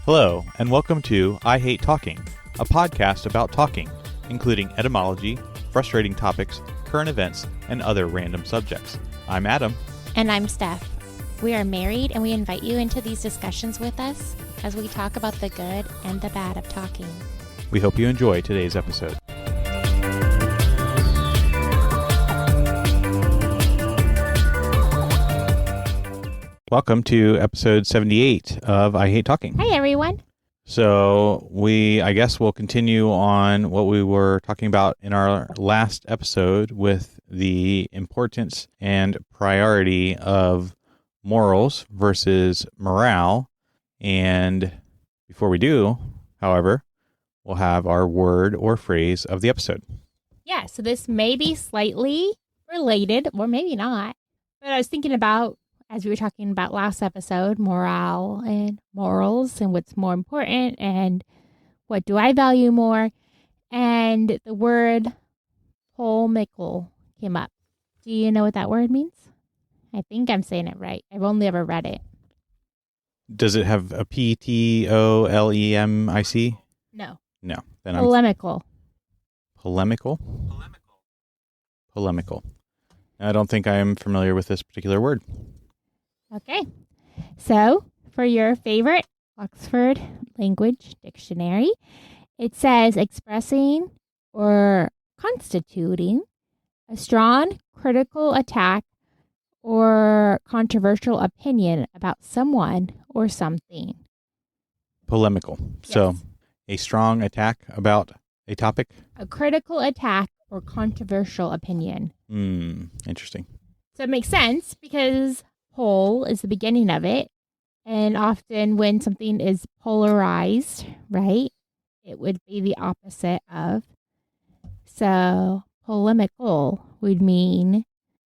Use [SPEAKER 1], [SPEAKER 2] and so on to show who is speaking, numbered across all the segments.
[SPEAKER 1] Hello, and welcome to I Hate Talking, a podcast about talking, including etymology, frustrating topics, current events, and other random subjects. I'm Adam.
[SPEAKER 2] And I'm Steph. We are married, and we invite you into these discussions with us as we talk about the good and the bad of talking.
[SPEAKER 1] We hope you enjoy today's episode. Welcome to episode 78 of I Hate Talking.
[SPEAKER 2] Hi, everyone.
[SPEAKER 1] So I guess we'll continue on what we were talking about in our last episode with the importance and priority of morals versus morale. And before we do, however, we'll have our word or phrase of the episode.
[SPEAKER 2] Yeah, so this may be slightly related, or maybe not. But I was thinking about, as we were talking about last episode, morale and morals and what's more important and what do I value more. And the word polemical came up. Do you know what that word means? I think I'm saying it right. I've only ever read it.
[SPEAKER 1] Does it have a P-T-O-L-E-M-I-C?
[SPEAKER 2] No.
[SPEAKER 1] No. Then
[SPEAKER 2] Polemical.
[SPEAKER 1] Polemical? Polemical. I don't think I'm familiar with this particular word.
[SPEAKER 2] Okay. So, for your favorite Oxford Language Dictionary, it says expressing or constituting a strong critical attack or controversial opinion about someone or something.
[SPEAKER 1] Polemical.
[SPEAKER 2] Yes.
[SPEAKER 1] So, a strong attack about a topic?
[SPEAKER 2] A critical attack or controversial opinion.
[SPEAKER 1] Interesting.
[SPEAKER 2] So it makes sense because pole is the beginning of it. And often when something is polarized, right, it would be the opposite of. So polemical would mean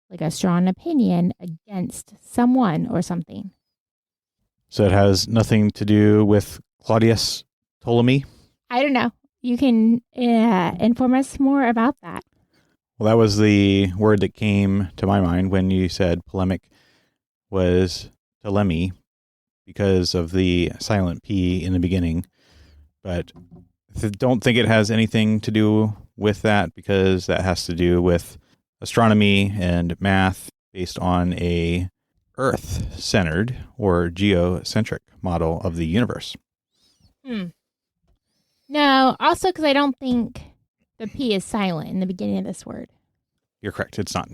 [SPEAKER 2] like a strong opinion against someone or something.
[SPEAKER 1] So it has nothing to do with Claudius Ptolemy?
[SPEAKER 2] I don't know. You can inform us more about that.
[SPEAKER 1] Well, that was the word that came to my mind when you said polemic was Ptolemy because of the silent P in the beginning. But I don't think it has anything to do with that because that has to do with astronomy and math based on a Earth-centered or geocentric model of the universe.
[SPEAKER 2] No, also because I don't think the P is silent in the beginning of this word.
[SPEAKER 1] You're correct. It's not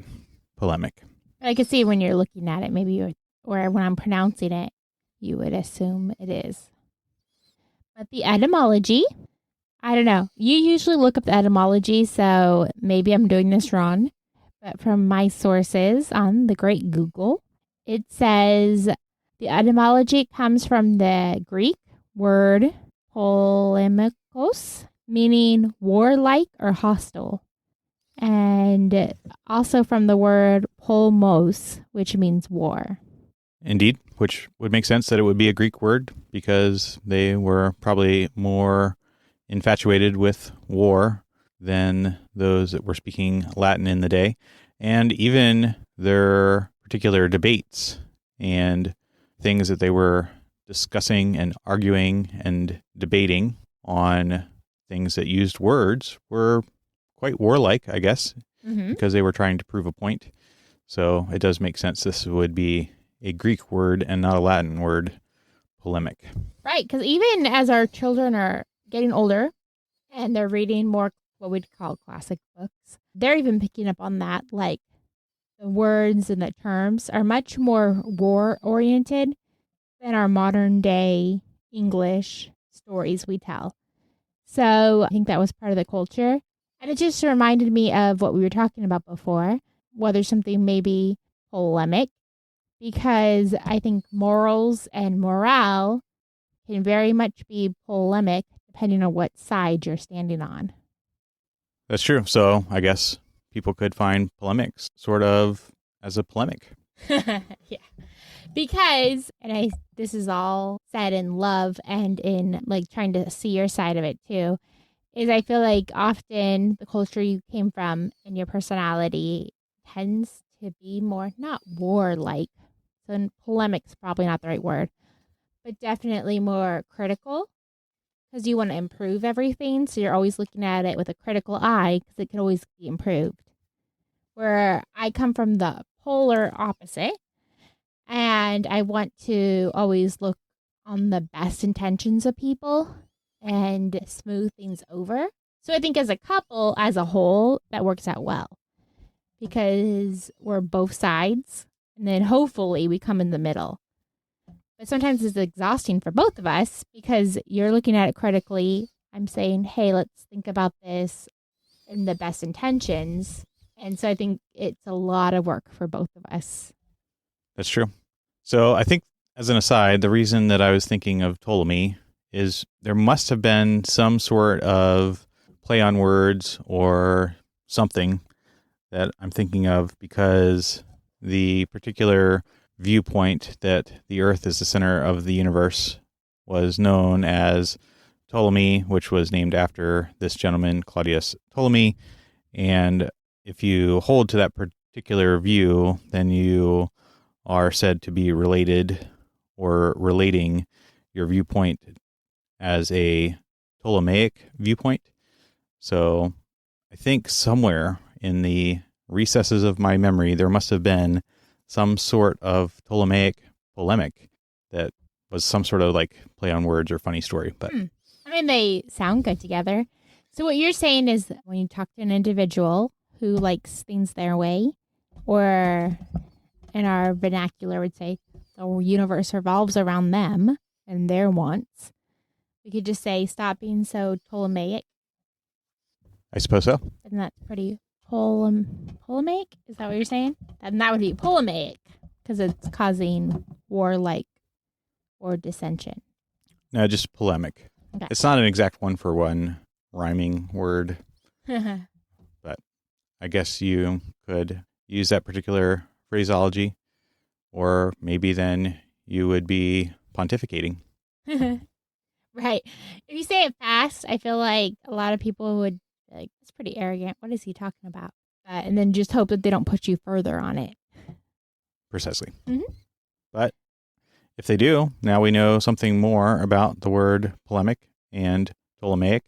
[SPEAKER 1] polemic.
[SPEAKER 2] I could see when you're looking at it, maybe you would, or when I'm pronouncing it, you would assume it is. But the etymology, I don't know. You usually look up the etymology, so maybe I'm doing this wrong. But from my sources on the great Google, it says the etymology comes from the Greek word polemikos, meaning warlike or hostile. And also from the word polemos, which means war.
[SPEAKER 1] Indeed, which would make sense that it would be a Greek word because they were probably more infatuated with war than those that were speaking Latin in the day. And even their particular debates and things that they were discussing and arguing and debating on things that used words were quite warlike, I guess, because they were trying to prove a point. So it does make sense this would be a Greek word and not a Latin word, polemic.
[SPEAKER 2] Right, because even as our children are getting older and they're reading more what we'd call classic books, they're even picking up on that, like the words and the terms are much more war-oriented than our modern-day English stories we tell. So I think that was part of the culture. And it just reminded me of what we were talking about before, whether something may be polemic, because I think morals and morale can very much be polemic depending on what side you're standing on.
[SPEAKER 1] That's true. So I guess people could find polemics sort of as a polemic.
[SPEAKER 2] Yeah. Because, and this is all said in love and in like trying to see your side of it too, is I feel like often the culture you came from and your personality tends to be more, not warlike. So polemic's probably not the right word, but definitely more critical because you want to improve everything. So you're always looking at it with a critical eye because it can always be improved. Where I come from the polar opposite, and I want to always look on the best intentions of people and smooth things over. So I think as a couple, as a whole, that works out well because we're both sides, and then hopefully we come in the middle. But sometimes it's exhausting for both of us because you're looking at it critically. I'm saying, hey, let's think about this in the best intentions. And so I think it's a lot of work for both of us.
[SPEAKER 1] That's true. So I think, as an aside, the reason that I was thinking of Ptolemy is there must have been some sort of play on words or something that I'm thinking of because the particular viewpoint that the Earth is the center of the universe was known as Ptolemy, which was named after this gentleman, Claudius Ptolemy. And if you hold to that particular view, then you are said to be related or relating your viewpoint as a Ptolemaic viewpoint. So I think somewhere in the recesses of my memory, there must have been some sort of Ptolemaic polemic that was some sort of like play on words or funny story. But
[SPEAKER 2] I mean, they sound good together. So what you're saying is when you talk to an individual who likes things their way, or in our vernacular would say the universe revolves around them and their wants, we could just say, stop being so Ptolemaic.
[SPEAKER 1] I suppose so.
[SPEAKER 2] And that's pretty polemic? Is that what you're saying? And that would be Ptolemaic because it's causing warlike or dissension.
[SPEAKER 1] No, just polemic.
[SPEAKER 2] Okay.
[SPEAKER 1] It's not an exact one-for-one rhyming word, but I guess you could use that particular phraseology, or maybe then you would be pontificating.
[SPEAKER 2] Right. If you say it fast, I feel like a lot of people would be like, it's pretty arrogant. What is he talking about? And then just hope that they don't push you further on it.
[SPEAKER 1] Precisely.
[SPEAKER 2] Mm-hmm.
[SPEAKER 1] But if they do, now we know something more about the word polemic and Ptolemaic,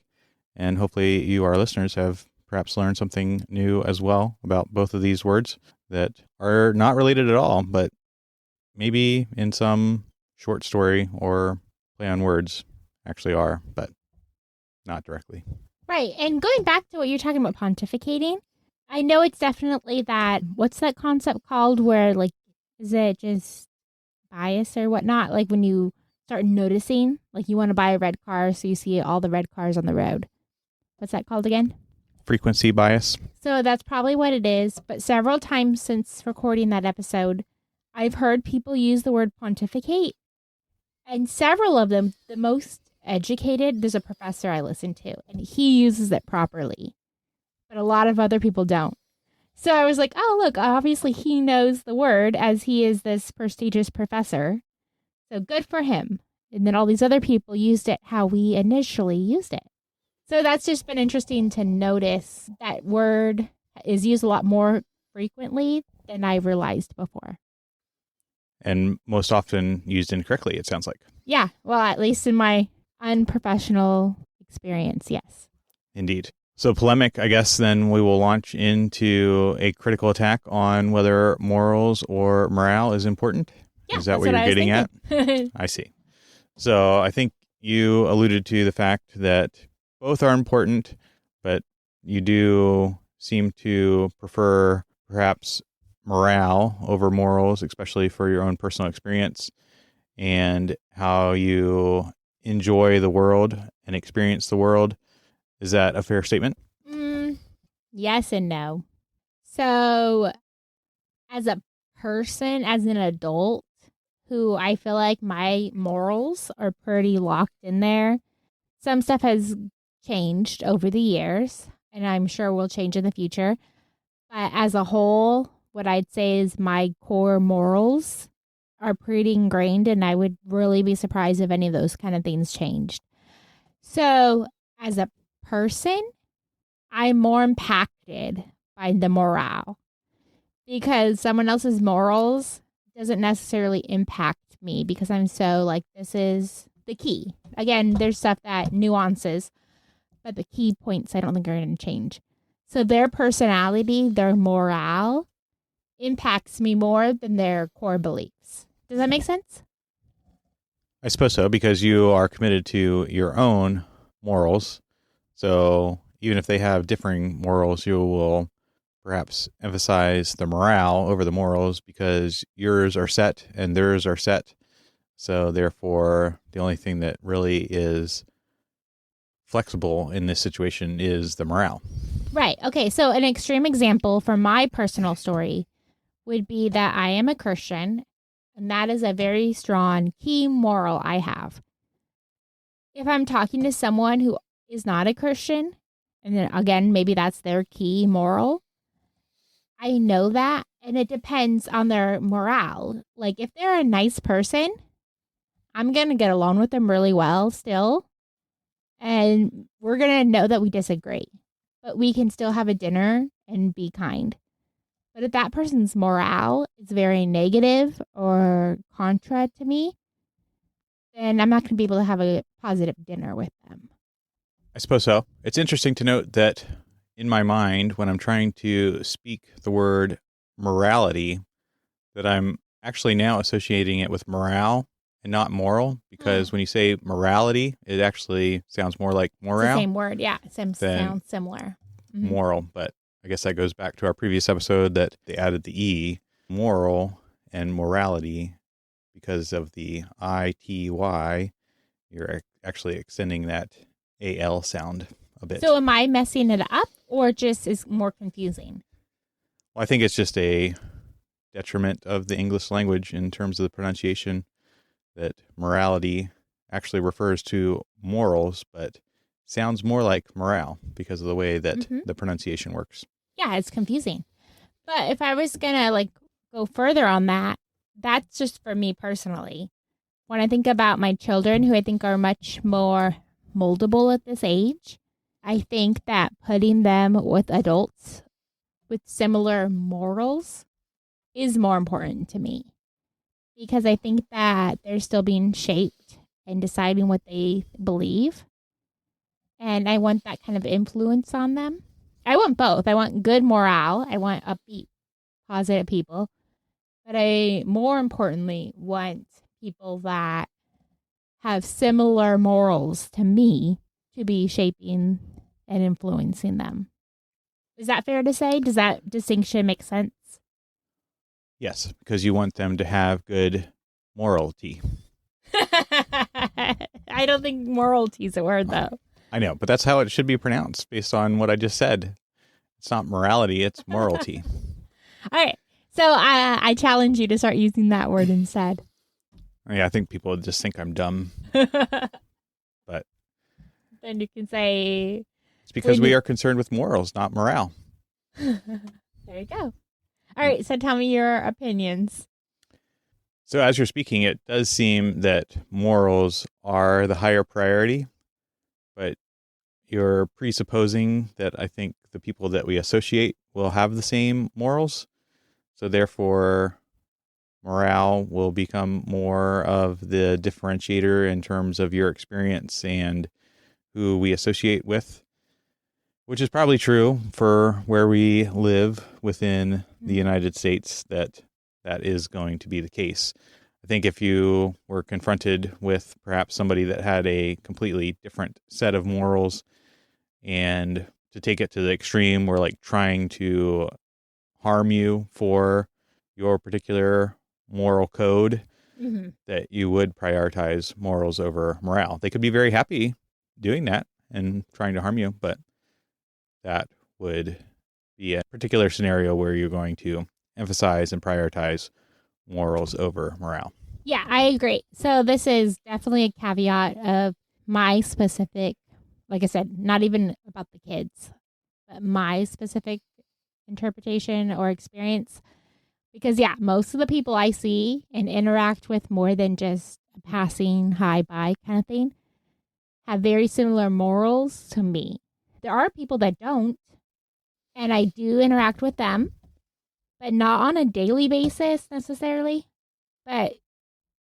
[SPEAKER 1] and hopefully you, our listeners, have perhaps learned something new as well about both of these words that are not related at all, but maybe in some short story or play on words actually are, but not directly.
[SPEAKER 2] Right. And going back to what you're talking about pontificating, I know it's definitely that, what's that concept called where, like, is it just bias or whatnot? Like when you start noticing, like you want to buy a red car, so you see all the red cars on the road. What's that called again?
[SPEAKER 1] Frequency bias.
[SPEAKER 2] So that's probably what it is. But several times since recording that episode, I've heard people use the word pontificate. And several of them, the most educated, there's a professor I listen to, and he uses it properly. But a lot of other people don't. So I was like, oh, look, obviously he knows the word as he is this prestigious professor. So good for him. And then all these other people used it how we initially used it. So that's just been interesting to notice that word is used a lot more frequently than I realized before.
[SPEAKER 1] And most often used incorrectly, it sounds like.
[SPEAKER 2] Yeah, well, at least in my unprofessional experience, yes.
[SPEAKER 1] Indeed. So polemic, I guess, then we will launch into a critical attack on whether morals or morale is important.
[SPEAKER 2] Yeah,
[SPEAKER 1] is that what you're getting at? I see. So I think you alluded to the fact that both are important, but you do seem to prefer perhaps morale over morals, especially for your own personal experience and how you enjoy the world and experience the world. Is that a fair statement?
[SPEAKER 2] Yes and no. So as a person, as an adult, who I feel like my morals are pretty locked in there, some stuff has changed over the years, and I'm sure will change in the future. But as a whole, what I'd say is my core morals are pretty ingrained, and I would really be surprised if any of those kind of things changed. So as a person, I'm more impacted by the morale because someone else's morals doesn't necessarily impact me because I'm so like, this is the key. Again, there's stuff that nuances, but the key points I don't think are going to change. So their personality, their morale impacts me more than their core beliefs. Does that make sense?
[SPEAKER 1] I suppose so, because you are committed to your own morals. So even if they have differing morals, you will perhaps emphasize the morale over the morals because yours are set and theirs are set. So therefore, the only thing that really is flexible in this situation is the morale.
[SPEAKER 2] Right. Okay. So an extreme example from my personal story would be that I am a Christian, and that is a very strong key moral I have. If I'm talking to someone who is not a Christian, and then again, maybe that's their key moral, I know that, and it depends on their morale. Like, if they're a nice person, I'm going to get along with them really well still, and we're going to know that we disagree, but we can still have a dinner and be kind. But if that person's morale is very negative or contra to me, then I'm not going to be able to have a positive dinner with them.
[SPEAKER 1] I suppose so. It's interesting to note that in my mind, when I'm trying to speak the word morality, that I'm actually now associating it with morale and not moral, because when you say morality, it actually sounds more like morale.
[SPEAKER 2] It's the same word, yeah. It sounds similar.
[SPEAKER 1] Mm-hmm. Moral, but I guess that goes back to our previous episode that they added the E, moral and morality, because of the ITY, you're actually extending that AL sound a bit.
[SPEAKER 2] So am I messing it up or just is more confusing?
[SPEAKER 1] Well, I think it's just a detriment of the English language in terms of the pronunciation, that morality actually refers to morals, but sounds more like morale because of the way that the pronunciation works.
[SPEAKER 2] Yeah, it's confusing. But if I was going to go further on that, that's just for me personally. When I think about my children, who I think are much more moldable at this age, I think that putting them with adults with similar morals is more important to me, because I think that they're still being shaped and deciding what they believe. And I want that kind of influence on them. I want both. I want good morale. I want upbeat, positive people. But I, more importantly, want people that have similar morals to me to be shaping and influencing them. Is that fair to say? Does that distinction make sense?
[SPEAKER 1] Yes, because you want them to have good morality.
[SPEAKER 2] I don't think morality is a word, though.
[SPEAKER 1] I know, but that's how it should be pronounced based on what I just said. It's not morality, it's morality.
[SPEAKER 2] All right. So I challenge you to start using that word instead.
[SPEAKER 1] Yeah, I think people just think I'm dumb. But
[SPEAKER 2] then you can say...
[SPEAKER 1] It's because we are concerned with morals, not morale.
[SPEAKER 2] There you go. All right, so tell me your opinions.
[SPEAKER 1] So as you're speaking, it does seem that morals are the higher priority, but you're presupposing that I think the people that we associate will have the same morals. So therefore, morale will become more of the differentiator in terms of your experience and who we associate with, which is probably true for where we live within the United States, that is going to be the case. I think if you were confronted with perhaps somebody that had a completely different set of morals, and to take it to the extreme, where like trying to harm you for your particular moral code, that you would prioritize morals over morale. They could be very happy doing that and trying to harm you, but that would be a particular scenario where you're going to emphasize and prioritize morals over morale.
[SPEAKER 2] Yeah, I agree. So this is definitely a caveat of my specific, like I said, not even about the kids, but my specific interpretation or experience. Because, yeah, most of the people I see and interact with more than just a passing hi, bye kind of thing have very similar morals to me. There are people that don't, and I do interact with them, but not on a daily basis necessarily. But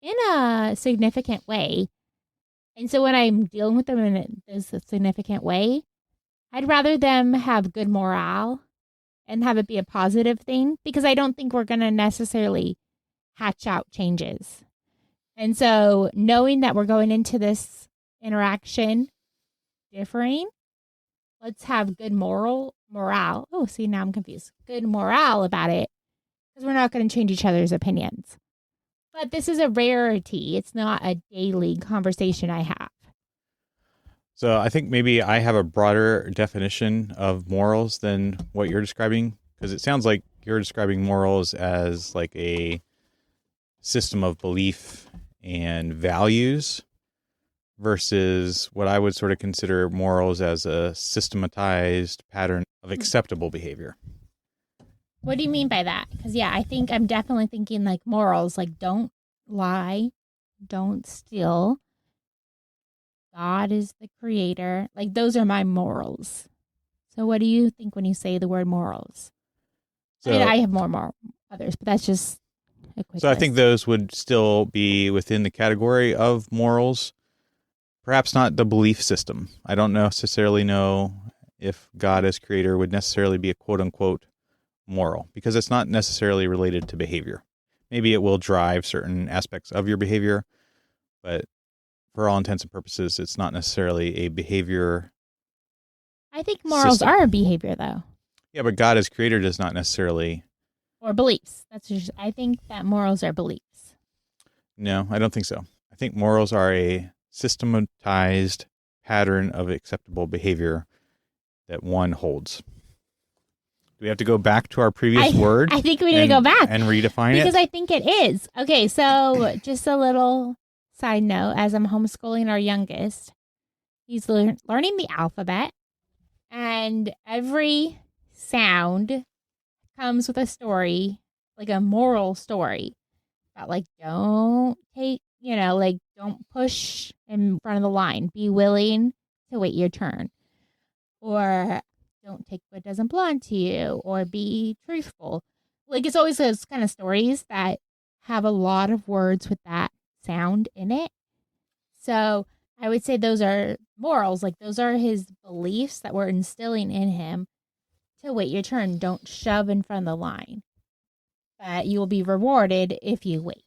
[SPEAKER 2] in a significant way. And so when I'm dealing with them in a significant way, I'd rather them have good morale and have it be a positive thing, because I don't think we're going to necessarily hatch out changes. And so knowing that we're going into this interaction differing, let's have good morale. Oh, see, now I'm confused. Good morale about it, because we're not going to change each other's opinions. But this is a rarity. It's not a daily conversation I have.
[SPEAKER 1] So I think maybe I have a broader definition of morals than what you're describing, because it sounds like you're describing morals as like a system of belief and values versus what I would sort of consider morals as a systematized pattern of acceptable behavior.
[SPEAKER 2] What do you mean by that? Because, yeah, I think I'm definitely thinking like morals, like don't lie, don't steal. God is the creator. Like those are my morals. So what do you think when you say the word morals?
[SPEAKER 1] So,
[SPEAKER 2] I mean, I have more others, but that's just a quick
[SPEAKER 1] So I think those would still be within the category of morals. Perhaps not the belief system. I don't necessarily know if God as creator would necessarily be a quote-unquote moral, because it's not necessarily related to behavior. Maybe it will drive certain aspects of your behavior, but for all intents and purposes, it's not necessarily a behavior.
[SPEAKER 2] I think morals
[SPEAKER 1] system.
[SPEAKER 2] are a behavior, though.
[SPEAKER 1] Yeah, but God as creator does not necessarily.
[SPEAKER 2] Or beliefs. I think that morals are beliefs.
[SPEAKER 1] No, I don't think so. I think morals are a systematized pattern of acceptable behavior that one holds. Do we have to go back to our previous word?
[SPEAKER 2] I think we need to go back
[SPEAKER 1] and redefine it,
[SPEAKER 2] because I think it is. Okay, so just a little side note, as I'm homeschooling our youngest, he's learning the alphabet, and every sound comes with a story, like a moral story about like don't take, like don't push in front of the line. Be willing to wait your turn. Or don't take what doesn't belong to you, or be truthful. Like it's always those kind of stories that have a lot of words with that sound in it. So I would say those are morals. Like those are his beliefs that we're instilling in him to wait your turn. Don't shove in front of the line. But you will be rewarded if you wait.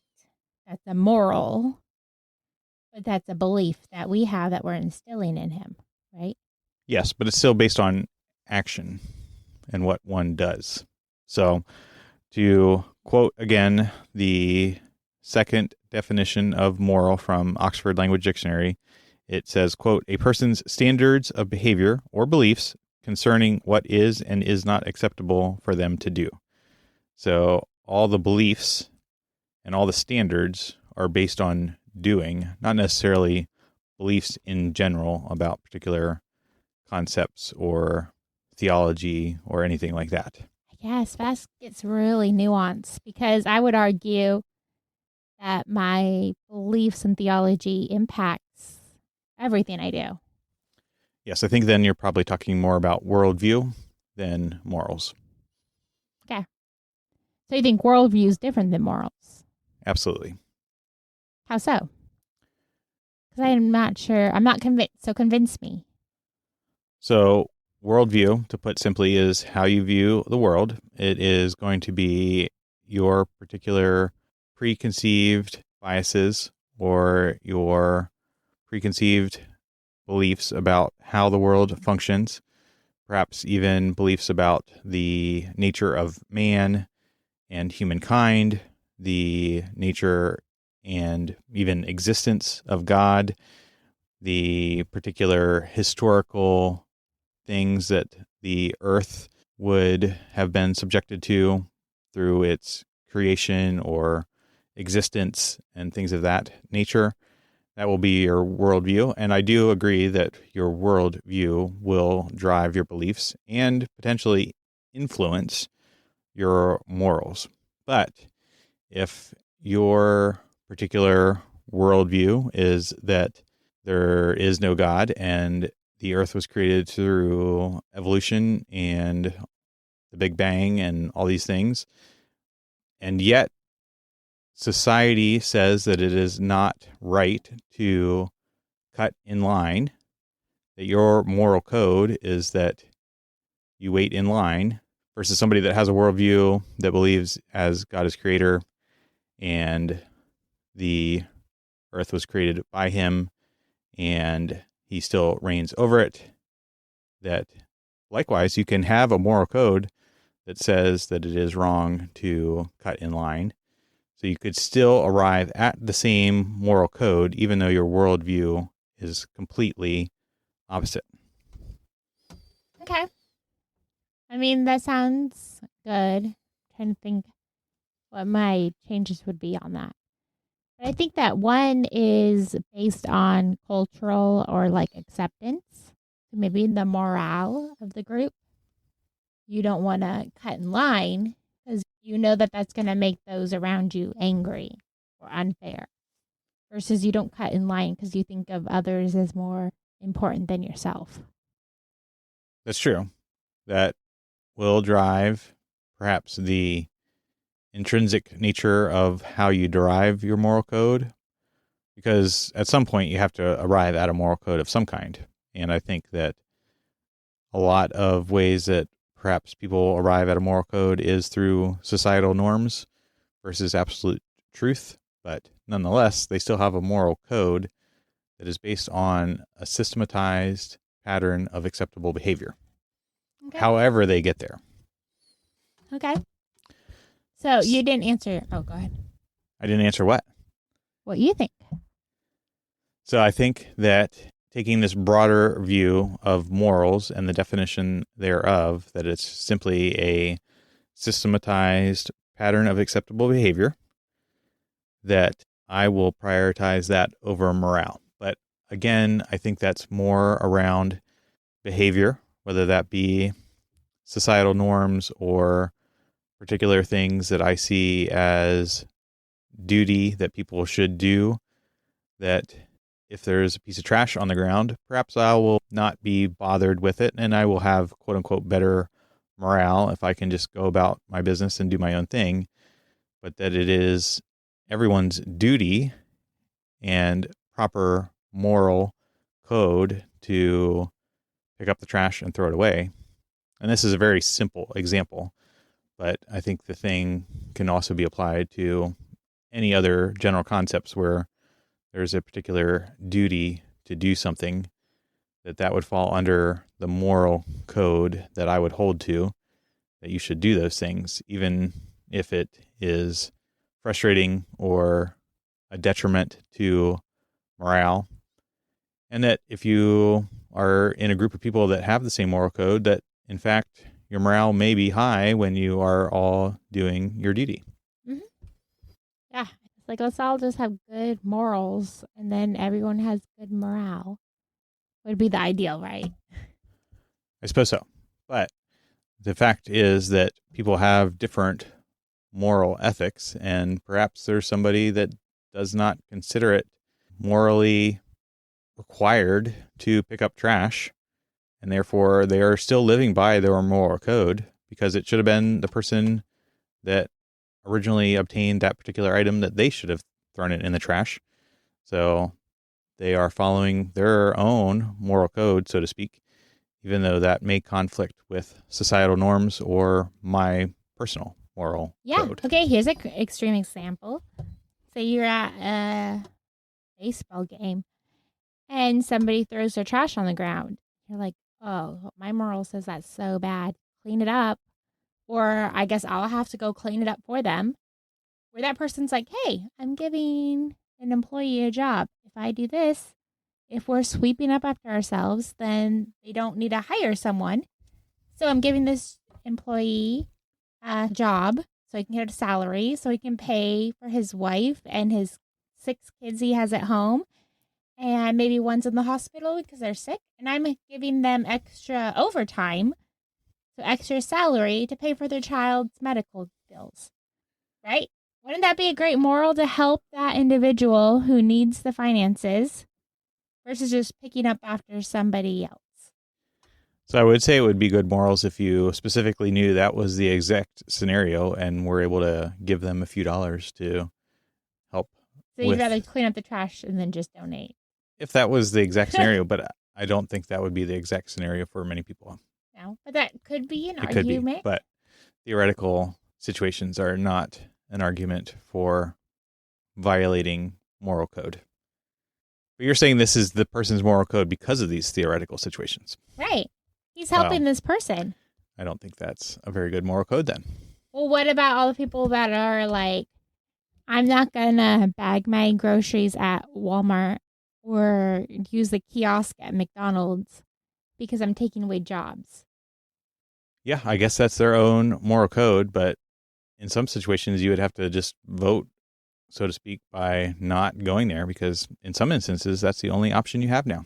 [SPEAKER 2] That's a moral, but that's a belief that we have that we're instilling in him, right?
[SPEAKER 1] Yes, but it's still based on action and what one does. So to quote again the second definition of moral from Oxford Language Dictionary, it says, quote, a person's standards of behavior or beliefs concerning what is and is not acceptable for them to do. So all the beliefs and all the standards are based on doing, not necessarily beliefs in general about particular concepts or theology or anything like that.
[SPEAKER 2] Yes, that gets really nuanced, because I would argue that my beliefs and theology impacts everything I do.
[SPEAKER 1] Yes, I think then you're probably talking more about worldview than morals.
[SPEAKER 2] Okay. So you think worldview is different than morals?
[SPEAKER 1] Absolutely.
[SPEAKER 2] How so? Because I'm not sure. I'm not convinced. So convince me.
[SPEAKER 1] So worldview, to put simply, is how you view the world. It is going to be your particular preconceived biases or your preconceived beliefs about how the world functions, perhaps even beliefs about the nature of man and humankind, the nature and even existence of God, the particular historical things that the earth would have been subjected to through its creation or existence and things of that nature. That will be your worldview. And I do agree that your worldview will drive your beliefs and potentially influence your morals. But if your particular worldview is that there is no God and the earth was created through evolution and the Big Bang and all these things, and yet society says that it is not right to cut in line, that your moral code is that you wait in line, versus somebody that has a worldview that believes as God is creator and the earth was created by him and he still reigns over it, that likewise you can have a moral code that says that it is wrong to cut in line. So you could still arrive at the same moral code even though your worldview is completely opposite.
[SPEAKER 2] Okay. I mean, that sounds good. Trying to think what my changes would be on that. But I think that one is based on cultural or like acceptance. Maybe the morale of the group. You don't want to cut in line because you know that that's going to make those around you angry or unfair. Versus you don't cut in line because you think of others as more important than yourself.
[SPEAKER 1] That's true. That will drive perhaps the intrinsic nature of how you derive your moral code, because at some point you have to arrive at a moral code of some kind. And I think that a lot of ways that perhaps people arrive at a moral code is through societal norms versus absolute truth. But nonetheless, they still have a moral code that is based on a systematized pattern of acceptable behavior. Okay. However they get there.
[SPEAKER 2] Okay. So you didn't answer. Oh, go ahead.
[SPEAKER 1] I didn't answer what?
[SPEAKER 2] What you think.
[SPEAKER 1] So I think that taking this broader view of morals and the definition thereof, that it's simply a systematized pattern of acceptable behavior, that I will prioritize that over morale. But again, I think that's more around behavior, whether that be societal norms or particular things that I see as duty that people should do, that if there's a piece of trash on the ground, perhaps I will not be bothered with it and I will have quote unquote better morale if I can just go about my business and do my own thing, but that it is everyone's duty and proper moral code to pick up the trash and throw it away. And this is a very simple example, but I think the thing can also be applied to any other general concepts where there's a particular duty to do something, that would fall under the moral code that I would hold to, that you should do those things, even if it is frustrating or a detriment to morale. And that if you are in a group of people that have the same moral code, that in fact your morale may be high when you are all doing your duty.
[SPEAKER 2] Mm-hmm. Yeah. It's like, let's all just have good morals and then everyone has good morale. Would be the ideal, right?
[SPEAKER 1] I suppose so. But the fact is that people have different moral ethics, and perhaps there's somebody that does not consider it morally required to pick up trash, and therefore they are still living by their moral code because it should have been the person that originally obtained that particular item that they should have thrown it in the trash. So they are following their own moral code, so to speak, even though that may conflict with societal norms or my personal moral code.
[SPEAKER 2] Okay, here's an extreme example. Say you're at a baseball game and somebody throws their trash on the ground. You're like, oh, my moral says that's so bad. Clean it up. Or I guess I'll have to go clean it up for them. Where that person's like, hey, I'm giving an employee a job. If I do this, if we're sweeping up after ourselves, then they don't need to hire someone. So I'm giving this employee a job so he can get a salary, so he can pay for his wife and his 6 kids he has at home. And maybe one's in the hospital because they're sick. And I'm giving them extra overtime, so extra salary to pay for their child's medical bills. Right? Wouldn't that be a great moral to help that individual who needs the finances versus just picking up after somebody else?
[SPEAKER 1] So I would say it would be good morals if you specifically knew that was the exact scenario and were able to give them a few dollars to
[SPEAKER 2] So you'd rather clean up the trash and then just donate?
[SPEAKER 1] If that was the exact scenario, but I don't think that would be the exact scenario for many people.
[SPEAKER 2] No, but that could be an
[SPEAKER 1] It
[SPEAKER 2] argument.
[SPEAKER 1] could be, but theoretical situations are not an argument for violating moral code. But you're saying this is the person's moral code because of these theoretical situations.
[SPEAKER 2] Right. He's helping this person.
[SPEAKER 1] I don't think that's a very good moral code then.
[SPEAKER 2] Well, what about all the people that are like, I'm not going to bag my groceries at Walmart or use the kiosk at McDonald's because I'm taking away jobs?
[SPEAKER 1] Yeah, I guess that's their own moral code, but in some situations you would have to just vote, so to speak, by not going there because in some instances that's the only option you have now.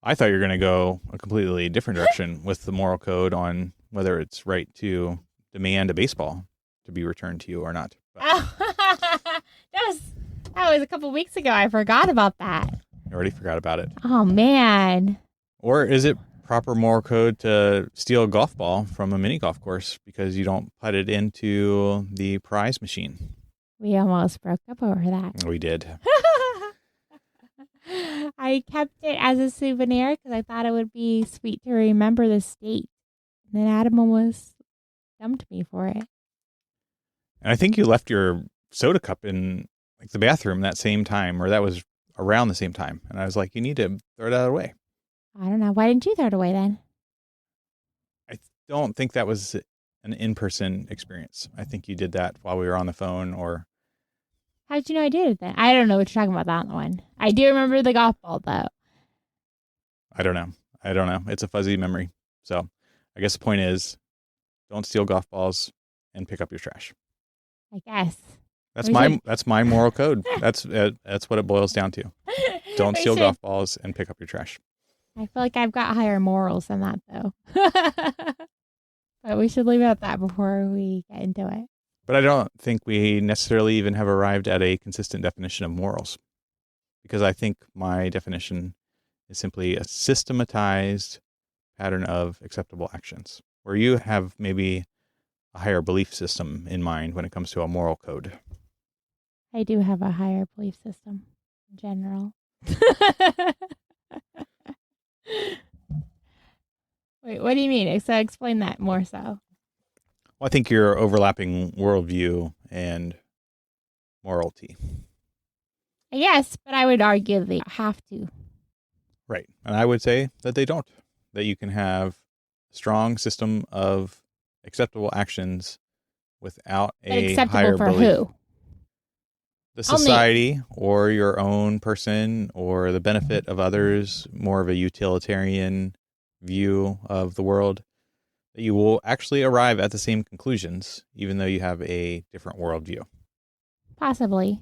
[SPEAKER 1] I thought you were going to go a completely different direction with the moral code on whether it's right to demand a baseball to be returned to you or not. But
[SPEAKER 2] that was a couple weeks ago. I forgot about that.
[SPEAKER 1] I already forgot about it.
[SPEAKER 2] Oh, man.
[SPEAKER 1] Or is it proper moral code to steal a golf ball from a mini golf course because you don't put it into the prize machine?
[SPEAKER 2] We almost broke up over that.
[SPEAKER 1] We did.
[SPEAKER 2] I kept it as a souvenir because I thought it would be sweet to remember the state. And then Adam almost dumped me for it.
[SPEAKER 1] And I think you left your soda cup in like the bathroom that same time, or that was around the same time. And I was like, you need to throw that away.
[SPEAKER 2] I don't know. Why didn't you throw it away then?
[SPEAKER 1] I don't think that was an in-person experience. I think you did that while we were on the phone or...
[SPEAKER 2] How did you know I did it then? I don't know what you're talking about that one. I do remember the golf ball, though.
[SPEAKER 1] I don't know. It's a fuzzy memory. So I guess the point is, don't steal golf balls and pick up your trash.
[SPEAKER 2] I guess.
[SPEAKER 1] That's my moral code. That's what it boils down to. Don't steal golf balls and pick up your trash.
[SPEAKER 2] I feel like I've got higher morals than that, though. But we should leave it at that before we get into it.
[SPEAKER 1] But I don't think we necessarily even have arrived at a consistent definition of morals. Because I think my definition is simply a systematized pattern of acceptable actions, where you have maybe a higher belief system in mind when it comes to a moral code.
[SPEAKER 2] I do have a higher belief system in general. Wait, what do you mean? So explain that more so.
[SPEAKER 1] Well, I think you're overlapping worldview and morality.
[SPEAKER 2] Yes, but I would argue they have to.
[SPEAKER 1] Right. And I would say that they don't. That you can have a strong system of acceptable actions without a higher
[SPEAKER 2] for
[SPEAKER 1] belief.
[SPEAKER 2] Who?
[SPEAKER 1] The society or your own person or the benefit of others, more of a utilitarian view of the world, that you will actually arrive at the same conclusions, even though you have a different worldview.
[SPEAKER 2] Possibly.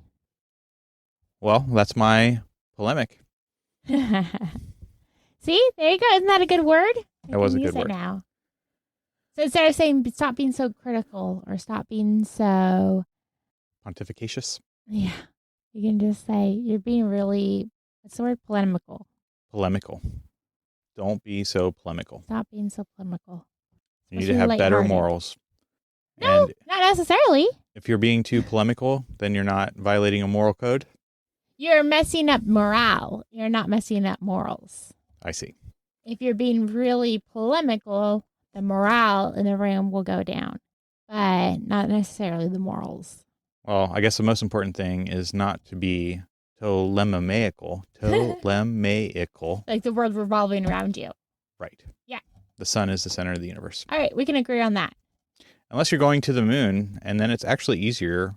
[SPEAKER 1] Well, that's my polemic.
[SPEAKER 2] See? There you go. Isn't that a good word?
[SPEAKER 1] That was a good word.
[SPEAKER 2] Now. So instead of saying stop being so critical or stop being so...
[SPEAKER 1] pontificatious?
[SPEAKER 2] Yeah. You can just say you're being really... What's the word? Polemical.
[SPEAKER 1] Polemical. Don't be so polemical.
[SPEAKER 2] Stop being so polemical.
[SPEAKER 1] You need to have better morals.
[SPEAKER 2] No,
[SPEAKER 1] and
[SPEAKER 2] not necessarily.
[SPEAKER 1] If you're being too polemical, then you're not violating a moral code.
[SPEAKER 2] You're messing up morale. You're not messing up morals.
[SPEAKER 1] I see.
[SPEAKER 2] If you're being really polemical, the morale in the room will go down, but not necessarily the morals.
[SPEAKER 1] Well, I guess the most important thing is not to be Ptolemaical. Ptolemaical.
[SPEAKER 2] Like the world revolving around you.
[SPEAKER 1] Right.
[SPEAKER 2] Yeah.
[SPEAKER 1] The sun is the center of the universe.
[SPEAKER 2] All right, we can agree on that.
[SPEAKER 1] Unless you're going to the moon, and then it's actually easier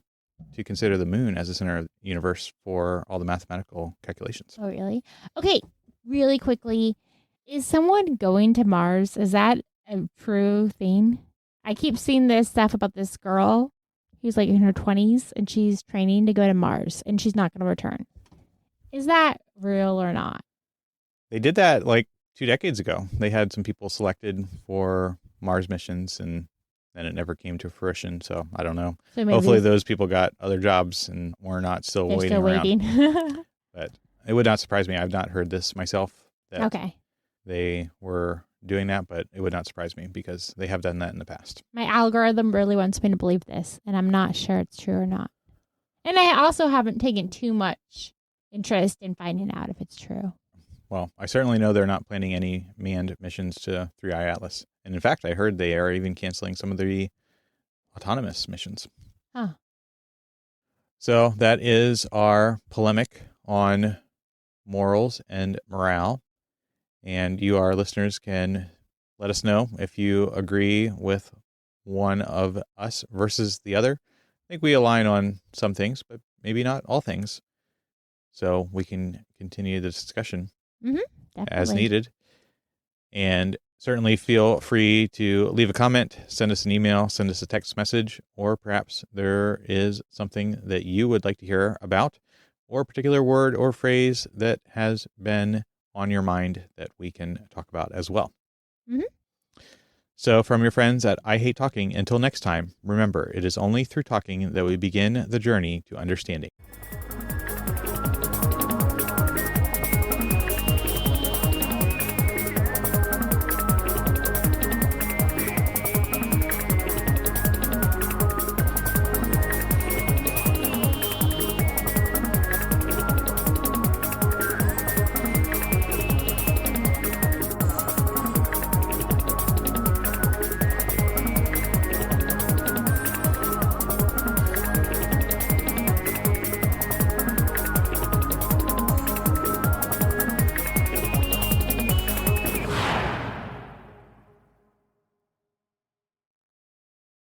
[SPEAKER 1] to consider the moon as the center of the universe for all the mathematical calculations.
[SPEAKER 2] Oh, really? Okay, really quickly. Is someone going to Mars? Is that a true thing? I keep seeing this stuff about this girl who's like in her 20s, and she's training to go to Mars, and she's not going to return. Is that real or not?
[SPEAKER 1] They did that like 2 decades ago. They had some people selected for Mars missions, and then it never came to fruition. So I don't know. So hopefully those people got other jobs and we're not still waiting around. But it would not surprise me. I've not heard this myself. That they were doing that, but it would not surprise me because they have done that in the past.
[SPEAKER 2] My algorithm really wants me to believe this, and I'm not sure it's true or not. And I also haven't taken too much interest in finding out if it's true.
[SPEAKER 1] Well, I certainly know they're not planning any manned missions to 3i Atlas. And in fact, I heard they are even canceling some of the autonomous missions.
[SPEAKER 2] Huh.
[SPEAKER 1] So that is our polemic on morals and morale. And you, our listeners, can let us know if you agree with one of us versus the other. I think we align on some things, but maybe not all things. So we can continue the discussion as needed. And certainly feel free to leave a comment, send us an email, send us a text message, or perhaps there is something that you would like to hear about, or a particular word or phrase that has been on your mind that we can talk about as well. So from your friends at I Hate Talking, until next time, remember, it is only through talking that we begin the journey to understanding.